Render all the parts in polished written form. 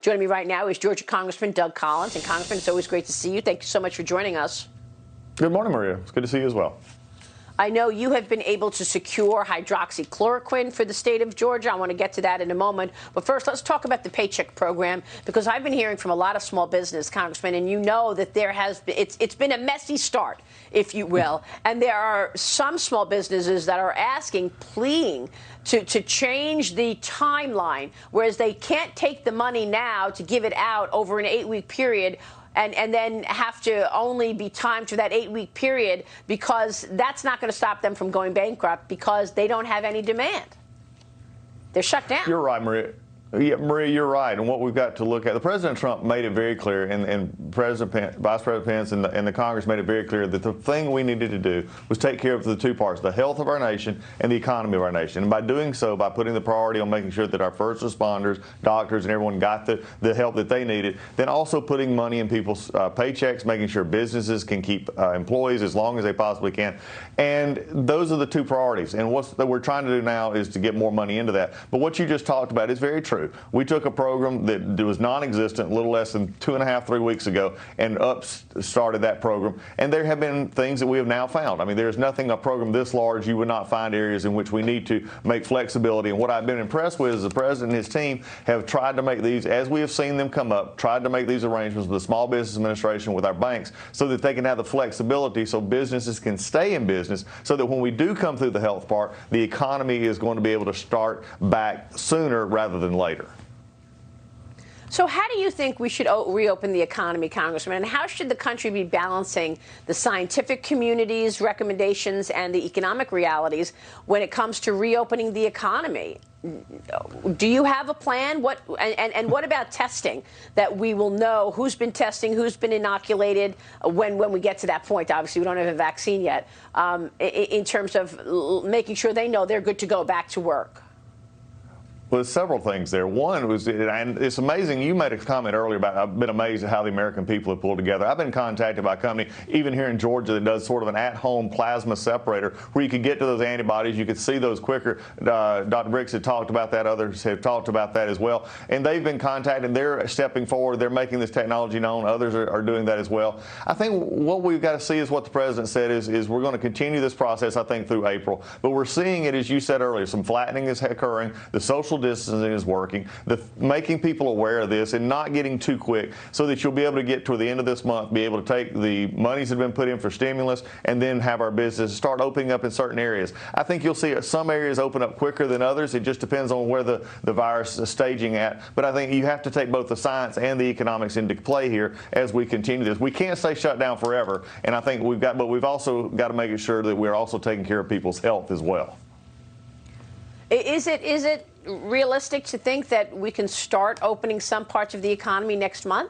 Joining me right now is Georgia Congressman Doug Collins. And Congressman, it's always great to see you. Thank you so much for joining us. Good morning, Maria. It's good to see you as well. I know you have been able to secure hydroxychloroquine for the state of Georgia. I want to get to that in a moment. But first, let's talk about the Paycheck program, because I've been hearing from a lot of small business, Congressman, and you know that there has been, it's been a messy start, if you will. And there are some small businesses that are asking, pleading to change the timeline, whereas they can't take the money now to give it out over an 8-week period. And then have to only be timed for that 8-week period, because that's not going to stop them from going bankrupt because they don't have any demand. They're shut down. You're right, Maria. Yeah, Maria, you're right. And what we've got to look at, the President Trump made it very clear, and Vice President Pence and the Congress made it very clear that the thing we needed to do was take care of the two parts, the health of our nation and the economy of our nation. And by doing so, by putting the priority on making sure that our first responders, doctors, and everyone got the help that they needed, then also putting money in people's paychecks, making sure businesses can keep employees as long as they possibly can. And those are the two priorities. And what we're trying to do now is to get more money into that. But what you just talked about is very true. We took a program that was non-existent a little less than 2.5, 3 weeks ago and started that program. And there have been things that we have now found. I mean, there's nothing, a program this large, you would not find areas in which we need to make flexibility. And what I've been impressed with is the President and his team have tried to make these, as we have seen them come up, tried to make these arrangements with the Small Business Administration, with our banks, so that they can have the flexibility so businesses can stay in business, so that when we do come through the health part, the economy is going to be able to start back sooner rather than later. So how do you think we should reopen the economy, Congressman? And how should the country be balancing the scientific community's recommendations and the economic realities when it comes to reopening the economy? Do you have a plan? And what about testing, that we will know who's been testing, who's been inoculated when we get to that point? Obviously, we don't have a vaccine yet, in terms of making sure they know they're good to go back to work. Well, there's several things there. One was, and it's amazing, you made a comment earlier about, I've been amazed at how the American people have pulled together. I've been contacted by a company, even here in Georgia, that does sort of an at-home plasma separator where you could get to those antibodies, you could see those quicker. Dr. Briggs had talked about that, others have talked about that as well. And they've been contacted, they're stepping forward, they're making this technology known, others are doing that as well. I think what we've got to see is what the President said is we're going to continue this process, I think, through April. But we're seeing it, as you said earlier, some flattening is occurring, the social distancing is working, making people aware of this and not getting too quick, so that you'll be able to get to the end of this month, be able to take the monies that have been put in for stimulus and then have our business start opening up in certain areas. I think you'll see some areas open up quicker than others. It just depends on where the virus is staging at. But I think you have to take both the science and the economics into play here as we continue this. We can't stay shut down forever, and I think we've also got to make sure that we're also taking care of people's health as well. Is it realistic to think that we can start opening some parts of the economy next month?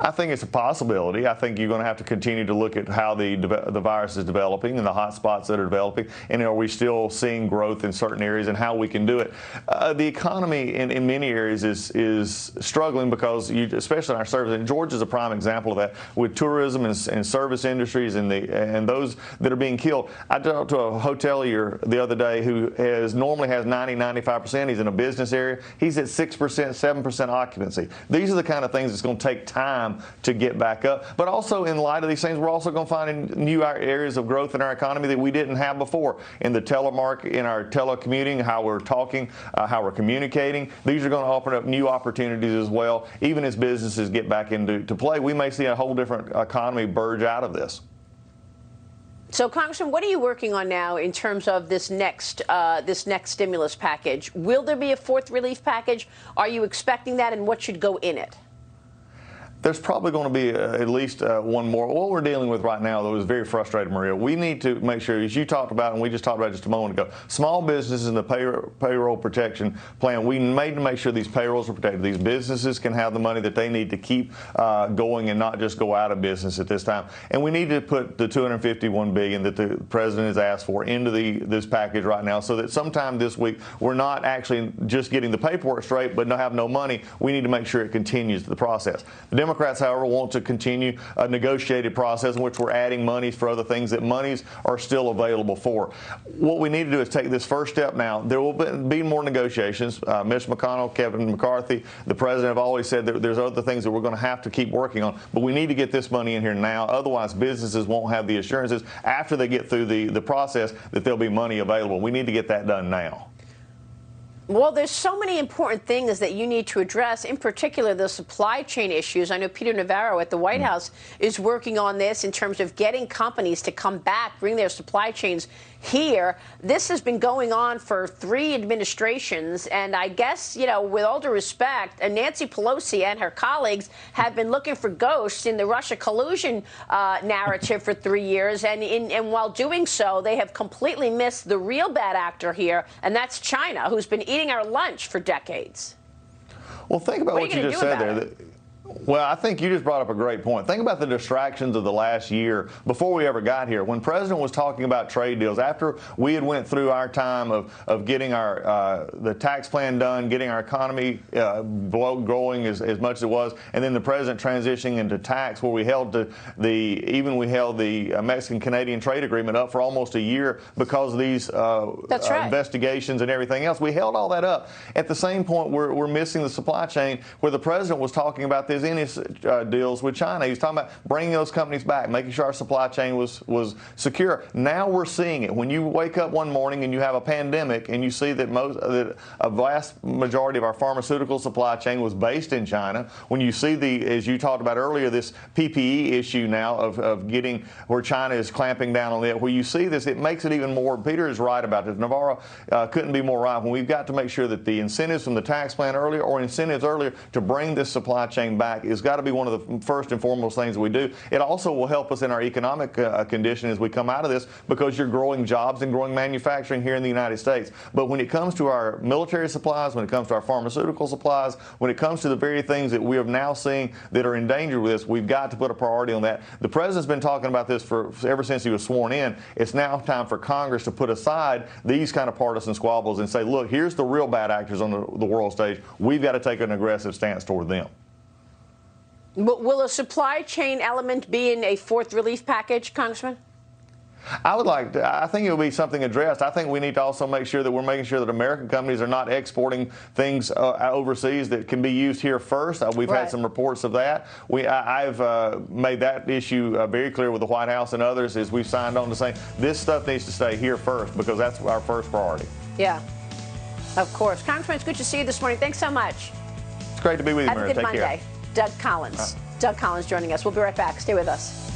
I think it's a possibility. I think you're going to have to continue to look at how the virus is developing and the hot spots that are developing, and are we still seeing growth in certain areas and how we can do it. The economy in many areas is struggling because, especially in our service, and Georgia's a prime example of that, with tourism and service industries and those that are being killed. I talked to a hotelier the other day who normally has 90-95%. He's in a business area. He's at 6%, 7% occupancy. These are the kind of things that's going to take time to get back up. But also, in light of these things, we're also going to find new areas of growth in our economy that we didn't have before. In the telemark, in our telecommuting, how we're talking, how we're communicating. These are going to open up new opportunities as well. Even as businesses get back into play, we may see a whole different economy burge out of this. So, Congressman, what are you working on now in terms of this next stimulus package? Will there be a fourth relief package? Are you expecting that, and what should go in it? There's probably going to be at least one more. What we're dealing with right now, though, is very frustrating, Maria. We need to make sure, as you talked about, and we just talked about just a moment ago, small businesses and the payroll protection plan, we need to make sure these payrolls are protected. These businesses can have the money that they need to keep going and not just go out of business at this time. And we need to put the $251 billion that the President has asked for into this package right now, so that sometime this week we're not actually just getting the paperwork straight but have no money. We need to make sure it continues the process. The Democrats, however, want to continue a negotiated process in which we're adding monies for other things that monies are still available for. What we need to do is take this first step now. There will be more negotiations. Mitch McConnell, Kevin McCarthy, the president have always said that there's other things that we're going to have to keep working on, but we need to get this money in here now. Otherwise, businesses won't have the assurances after they get through the process that there'll be money available. We need to get that done now. Well, there's so many important things that you need to address, in particular the supply chain issues. I know Peter Navarro at the White House is working on this in terms of getting companies to come back, bring their supply chains here. This has been going on for 3 administrations, and I guess, you know, with all due respect, Nancy Pelosi and her colleagues have been looking for ghosts in the Russia collusion narrative for 3 years, and while doing so, they have completely missed the real bad actor here, and that's China, who's been eating our lunch for decades. Well, think about what you just said there. Well, I think you just brought up a great point. Think about the distractions of the last year before we ever got here. When President was talking about trade deals, after we had went through our time of getting our the tax plan done, getting our economy growing as much as it was, and then the President transitioning into tax, where we held the Mexican-Canadian trade agreement up for almost a year because of these investigations and everything else. We held all that up. At the same point, we're missing the supply chain, where the President was talking about this in his deals with China. He was talking about bringing those companies back, making sure our supply chain was secure. Now we're seeing it. When you wake up one morning and you have a pandemic and you see that a vast majority of our pharmaceutical supply chain was based in China, when you see as you talked about earlier, this PPE issue now of getting where China is clamping down on it, where you see this, it makes it even more. Peter is right about this. Navarro couldn't be more right. When we've got to make sure that the incentives from the tax plan earlier or incentives earlier to bring this supply chain back has got to be one of the first and foremost things we do. It also will help us in our economic condition as we come out of this, because you're growing jobs and growing manufacturing here in the United States. But when it comes to our military supplies, when it comes to our pharmaceutical supplies, when it comes to the very things that we are now seeing that are in danger with this, we've got to put a priority on that. The President's been talking about this ever since he was sworn in. It's now time for Congress to put aside these kind of partisan squabbles and say, look, here's the real bad actors on the world stage. We've got to take an aggressive stance toward them. Will a supply chain element be in a 4th relief package, Congressman? I think it will be something addressed. I think we need to also make sure that we're making sure that American companies are not exporting things overseas that can be used here first. We've had some reports of that. I've made that issue very clear with the White House and others as we've signed on to say this stuff needs to stay here first, because that's our first priority. Yeah, of course. Congressman, it's good to see you this morning. Thanks so much. It's great to be with you, Mary. Have a good Monday. Doug Collins. Doug Collins joining us. We'll be right back. Stay with us.